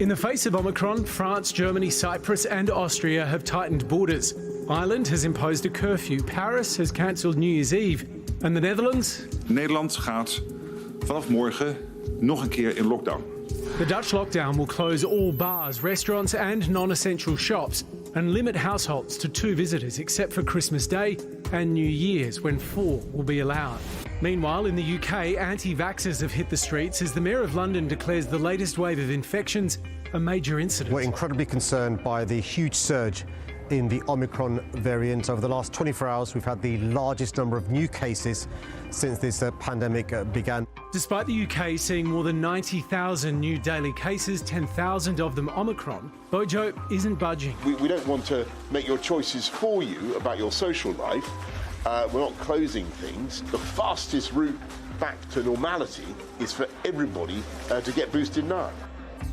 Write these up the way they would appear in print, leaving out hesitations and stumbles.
In the face of Omicron, France, Germany, Cyprus and Austria have tightened borders. Ireland has imposed a curfew. Paris has cancelled New Year's Eve. And the Netherlands? Nederland gaat vanaf morgen nog een keer in lockdown. The Dutch lockdown will close all bars, restaurants and non-essential shops and limit households to 2 visitors except for Christmas Day and New Year's, when 4 will be allowed. Meanwhile, in the UK, anti-vaxxers have hit the streets as the Mayor of London declares the latest wave of infections a major incident. We're incredibly concerned by the huge surge in the Omicron variant. Over the last 24 hours, we've had the largest number of new cases since this pandemic began. Despite the UK seeing more than 90,000 new daily cases, 10,000 of them Omicron, Bojo isn't budging. We don't want to make your choices for you about your social life. We're not closing things. The fastest route back to normality is for everybody to get boosted now.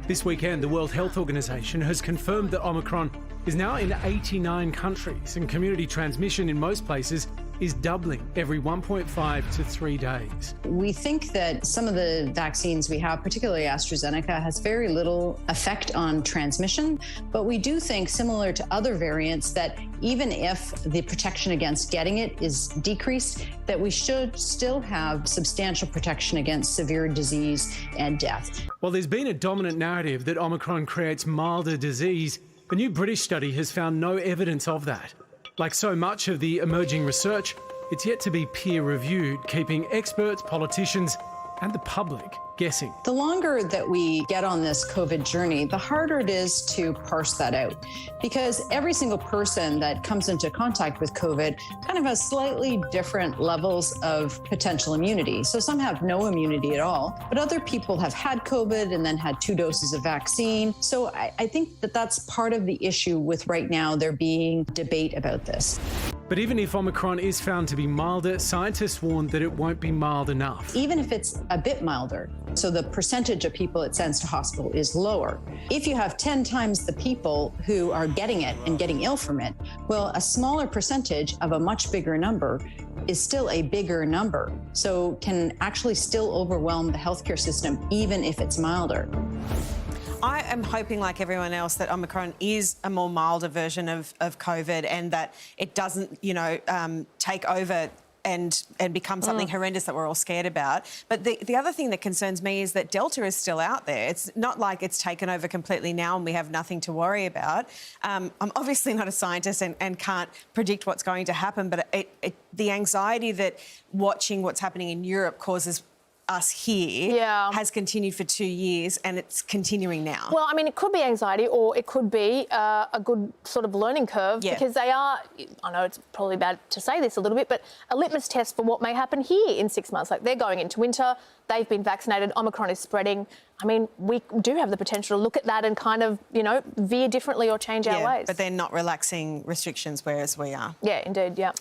This weekend, the World Health Organization has confirmed that Omicron is now in 89 countries and community transmission in most places is doubling every 1.5 to 3 days. We think that some of the vaccines we have, particularly AstraZeneca, has very little effect on transmission, but we do think, similar to other variants, that even if the protection against getting it is decreased, that we should still have substantial protection against severe disease and death. While there's been a dominant narrative that Omicron creates milder disease, a new British study has found no evidence of that. Like so much of the emerging research, it's yet to be peer-reviewed, keeping experts, politicians and the public guessing. The longer that we get on this COVID journey, the harder it is to parse that out, because every single person that comes into contact with COVID kind of has slightly different levels of potential immunity. So some have no immunity at all, but other people have had COVID and then had 2 doses of vaccine. So I think that that's part of the issue with right now there being debate about this. But even if Omicron is found to be milder, scientists warn that it won't be mild enough. Even if it's a bit milder, so the percentage of people it sends to hospital is lower. If you have 10 times the people who are getting it and getting ill from it, well, a smaller percentage of a much bigger number is still a bigger number. So can actually still overwhelm the healthcare system, even if it's milder. I am hoping, like everyone else, that Omicron is a more milder version of COVID and that it doesn't, take over and become something horrendous that we're all scared about. But the other thing that concerns me is that Delta is still out there. It's not like it's taken over completely now and we have nothing to worry about. I'm obviously not a scientist and can't predict what's going to happen, but the anxiety that watching what's happening in Europe causes us here has continued for 2 years and it's continuing now. Well, I mean, it could be anxiety or it could be a good sort of learning curve because they are, I know it's probably bad to say this a little bit, but a litmus test for what may happen here in 6 months. Like, they're going into winter, they've been vaccinated, Omicron is spreading. I mean, we do have the potential to look at that and kind of, veer differently or change our ways. But they're not relaxing restrictions, whereas we are. Yeah, indeed, yeah.